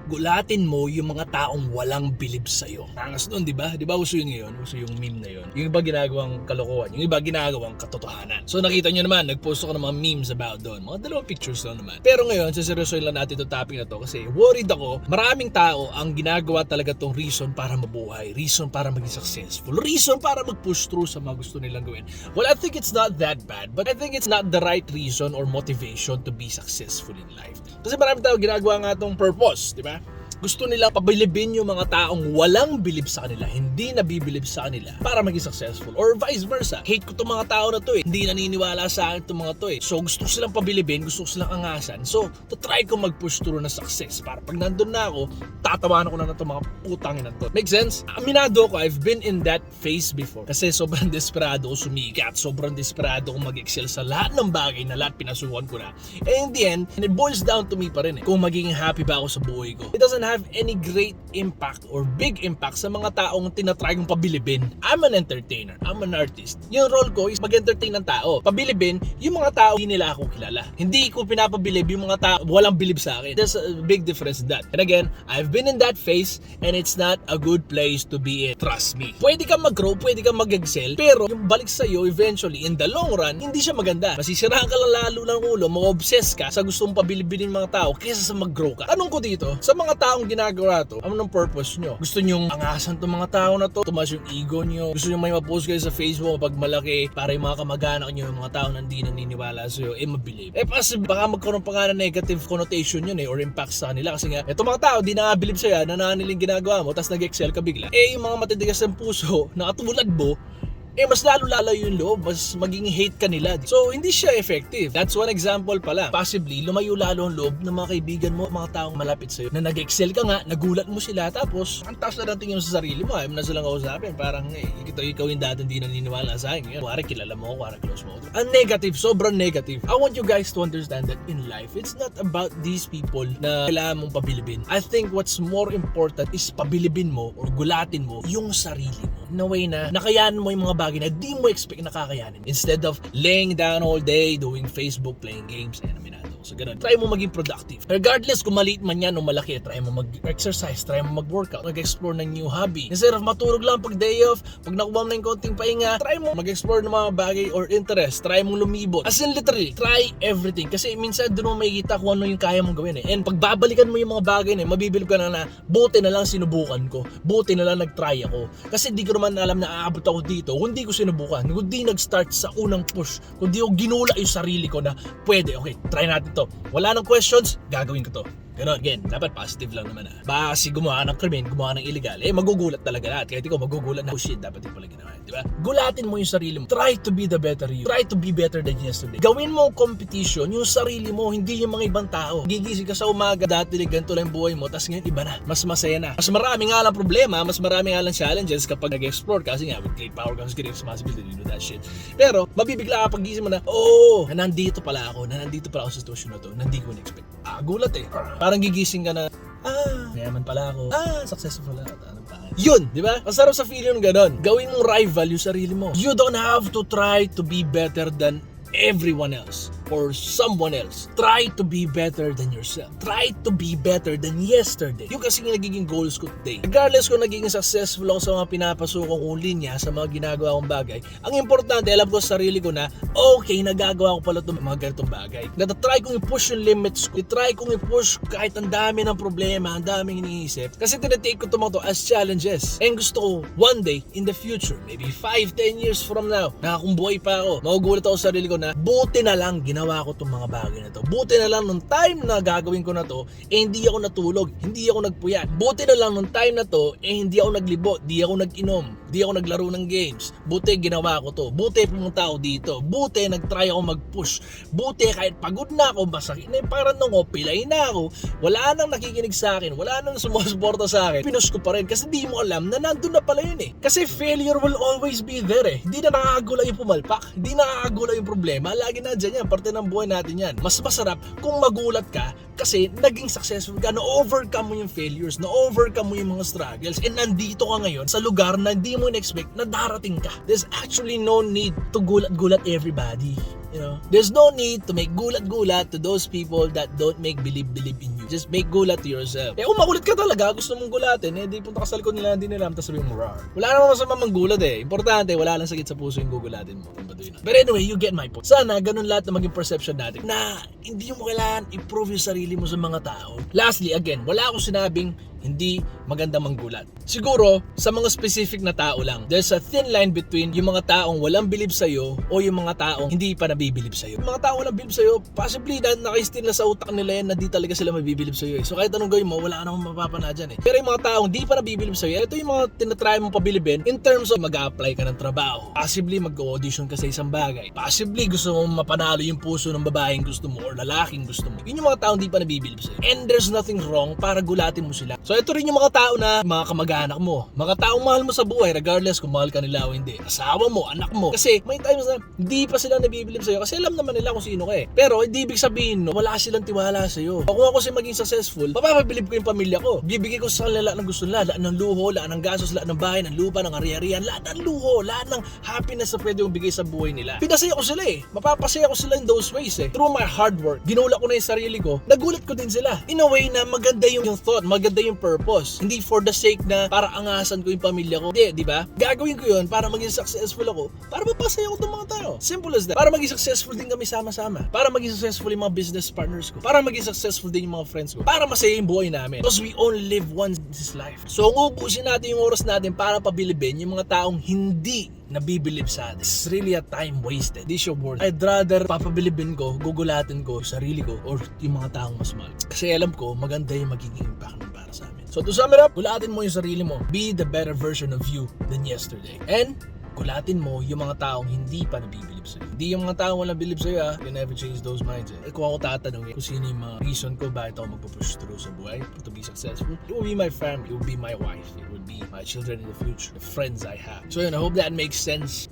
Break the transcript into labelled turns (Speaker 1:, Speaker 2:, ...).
Speaker 1: gulatin mo yung mga taong walang bilib sa'yo. Angas nun, di ba? Di ba uso yun ngayon? Uso yung meme na yun. Yung iba ginagawang kalokohan, yung iba ginagawang katotohanan. So nakita nyo naman, nagpost ako ng mga memes about doon. Mga dalawang pictures lang naman. Pero ngayon, saseryosoin lang natin itong topic na to kasi worried ako, maraming tao ang ginagawa talaga tong reason para mabuhay, reason para maging successful, reason para mag-push through sa mga gusto nilang gawin. Well, I think it's not that bad, but I think it's not the right reason or motivation to be successful in life. Kasi maraming tao ginagawa nga tong purpose, di ba? Gusto nilang pabilibin yung mga taong walang bilib sa kanila, hindi nabibilib sa kanila para maging successful. Or vice versa. Hate ko itong mga tao na to Hindi naniniwala sa akin itong mga to So gusto ko silang pabilibin, gusto ko silang angasan. So to try ko mag-push through na success para pag nandun na ako, tatawanan ko na itong mga putangin na to. Make sense? Aminado ko, I've been in that phase before. Kasi sobrang desperado ko sumikat, sobrang desperado ko mag-excel sa lahat ng bagay na lahat pinasukan ko na. And in the end, it boils down to me pa rin kung magiging happy ba ako sa buhay ko. It doesn't have any great impact or big impact sa mga taong tinatry kong pabilibin. I'm an entertainer. I'm an artist. Yung role ko is mag-entertain ng tao. Pabilibin yung mga tao hindi nila ako kilala. Hindi ko pinapabilib yung mga tao walang bilib sa akin. There's a big difference in that. And again, I've been in that phase and it's not a good place to be in. Trust me. Pwede kang mag-grow, pwede kang mag-excel, pero yung balik sa'yo eventually in the long run, hindi siya maganda. Masisiraan ka lang lalo ng ulo, mag-obsess ka sa gustong pabilibin mga tao kaysa sa mag-grow ka. Tanong ko dito, sa mga taong ginagawa to, anong purpose nyo? Gusto nyong angasan tong mga tao na to? Tumas yung ego nyo? Gusto nyo may ma-post kayo sa Facebook pag malaki para yung mga kamag-anak nyo, yung mga tao na hindi naniniwala sa'yo, mabilib. Kasi baka magkaroon pa nga ng negative connotation yun or impact sa kanila kasi nga, eto mga tao, di na bilib sa'yo, nananiling ginagawa mo, tapos nag-excel ka bigla. Yung mga matitigas ng puso, na katulad mo, mas lalo lalayo yung loob, mas maging hate ka nila. So, hindi siya effective. That's one example pala. Possibly, lumayo lalo ang loob ng mga kaibigan mo, mga taong malapit sa'yo, na nag-excel ka nga, nagulat mo sila, tapos, ang taas na tingin mo sa sarili mo, ayaw mo na silang kausapin. Parang, ikaw yung dati hindi naniniwala sa akin. Ngayon, kuwari kilala mo, kuwari close mo. Ang negative, sobrang negative. I want you guys to understand that in life, it's not about these people na kailangan mong pabilibin. I think what's more important is pabilibin mo or gulatin mo yung sarili mo. In a way na nakayanan mo yung mga bagay na di mo expect na kakayanin. Instead of laying down all day, doing Facebook, playing games, and aminado. So ganun. Try mo maging productive. Regardless kung maliit man yan o malaki, try mo mag-exercise, try mo mag-workout, mag-explore ng new hobby. Instead of matulog lang pag day off, pag nakuha mo na yung konting pahinga, try mo mag-explore ng mga bagay or interest. Try mong lumibot. As in literally, try everything. Kasi minsan doon mo makikita kung ano yung kaya mong gawin And pag babalikan mo yung mga bagay mabibilib ka na buti na lang sinubukan ko. Buti na lang nag-try ako. Kasi di ko naman alam na aabot ako dito kung di ko sinubukan. Kung di nag-start sa unang push. Kung di ko ginula yung sarili ko na pwede, okay, try natin to. Wala nang questions, gagawin ko to. Ganon, again, dapat positive lang naman Baka kasi gumawa ng krimen, gumawa ng illegal, magugulat talaga lahat. Kahit ikaw magugulat na, oh shit, dapat yung pala ginawa. Diba? Gulatin mo yung sarili mo. Try to be the better you. Try to be better than yesterday. Gawin mo competition, yung sarili mo, hindi yung mga ibang tao. Gigising ka sa umaga, dati ganito lang yung buhay mo, tas ngayon iba na. Mas masaya na. Mas marami nga lang problema, mas marami nga lang challenges kapag nag-explore kasi nga, with great power comes great responsibility, you know that shit. Pero, mabibigla ka pag gising mo na, nandito pala ako sa sitwasyon na to, na hindi ko na-expect. Gulat Parang gigising ka na, mayaman pala ako. Successful ako. Ano pa? Yun, di ba? Masarap sa feeling ganon. Gawin mong rival yung sarili mo. You don't have to try to be better than everyone else or someone else. Try to be better than yourself. Try to be better than yesterday. Yung kasi yung nagiging goals ko today. Regardless kung nagiging successful ako sa mga pinapasok kong linya, sa mga ginagawa kong bagay, ang importante, alam ko sa sarili ko na, okay, nagagawa ko pala itong mga ganitong bagay. Try kong i-push yung limits ko. Try kong i-push kahit ang dami ng problema, ang daming iniisip. Kasi tinatake ko ito as challenges. And gusto ko, one day, in the future, maybe 5-10 years from now, kung buhay pa ako, magugulat ako sa sarili ko na, buti na lang ginawa ko itong mga bagay na to. Buti na lang nung time na gagawin ko na to, hindi ako natulog, hindi ako nagpuyat. Buti na lang nung time na to, hindi ako naglibot, hindi ako nag-inom, hindi ako naglaro ng games. Buti ginawa ko to. Buti pumunta ako dito. Buti nag-try ako mag-push. Buti kahit pagod na ako, masakit na yung parang nung pilay na ako, wala nang nakikinig sa akin, wala nang sumusuporta sa akin. Pinush ko pa rin kasi di mo alam na nandun na pala yun Kasi failure will always be there Hindi na nakakagula yung pumalpak, hindi na nakakagula yung problema. Lagi na dyan yan, parte ng buhay natin yan. Mas masarap kung magulat ka kasi naging successful ka, na-overcome mo yung failures, na-overcome mo yung mga struggles, and nandito ka ngayon sa lugar na hindi mo in-expect na darating ka. There's actually no need to gulat-gulat everybody. You know, there's no need to make gulat-gulat to those people that don't make believe in you. Just make gulat to yourself. Eh kung makulit ka talaga, gusto mong gulatin, eh di punta ka sa likod nila, hindi nila tapos sabihin mo, rar. Wala namang masama manggulat eh. Importante, wala lang sakit sa puso yung gugulatin mo. But anyway, you get my point. Sana ganun lahat na maging perception natin na hindi mo kailangan i-prove yung sarili mo sa mga tao. Lastly, again, wala akong sinabing hindi maganda manggulat. Siguro, sa mga specific na tao lang. There's a thin line between yung mga taong walang bilib sa'yo o yung mga taong hindi pa nabibilib sa'yo. Yung mga taong walang bilib sa'yo, possibly dahil naka-instill na sa utak nila yan na di talaga sila mabibilib sa'yo eh. So kahit anong gawin mo, wala ka namang mapapana dyan eh. Pero yung mga taong di pa nabibilib sa'yo, ito yung mga tinatry mong pabilibin in terms of mag-a-apply ka ng trabaho. Possibly mag-audition ka sa isang bagay. Possibly gusto mong mapanalo yung puso ng babaeng gusto mo or lalaking gusto mo. Yun yung mga taong di pa nabibilib sa'yo. And there's nothing wrong para gulatin mo sila. So ito rin yung mga tao na mga kamag-anak mo, mga taong mahal mo sa buhay regardless kung mahal ka nila o hindi. Asawa mo, anak mo. Kasi may times na hindi pa sila nabibilib sa'yo kasi alam naman nila kung sino ka eh. Pero hindi ibig sabihin no, wala silang tiwala sa'yo. Kung ako si maging successful, mapapabilib ko yung pamilya ko. Bibigay ko sa kanila lahat ng gusto nila, lahat ng luho, lahat ng gastos, lahat ng bahay, ng lupa, ng ari-arian, lahat ng luho, lahat ng happiness na pwede mong bigay sa buhay nila. Pinasaya ko sila eh. Mapapasaya ko sila in those ways eh. Through my hard work, ginula ko na yung sarili ko, nagulat ko din sila. In a way na maganda yung thought, maganda yung purpose. Hindi for the sake na para angasan ko yung pamilya ko. Hindi, di ba? Gagawin ko yun para maging successful ako. Para mapasaya ko itong mga tao. Simple as that. Para maging successful din kami sama-sama. Para maging successful yung mga business partners ko. Para maging successful din yung mga friends ko. Para masaya yung buhay namin. Because we only live once in this life. So, kung ubusin natin yung oras natin para pabilibin yung mga taong hindi nabibilib sa atin. It's really a time wasted. This your word. I'd rather papabilibin ko, gugulatin ko, sarili ko, or yung mga taong mas mahal. Kasi alam ko, maganda yung magiging impact ng para sa amin. So to sum it up, gulatin mo yung sarili mo. Be the better version of you than yesterday. And gulatin mo yung mga taong hindi pa nabibilib sa'yo. Hindi yung mga taong walang bilib sa'yo ha. You never change those minds eh. Kung ako tatanungin kung sino yung mga reason ko bakit ako magpupush through sa buhay to be successful, it will be my family, it will be my wife, it will be my children in the future, the friends I have. So yun, I hope that makes sense.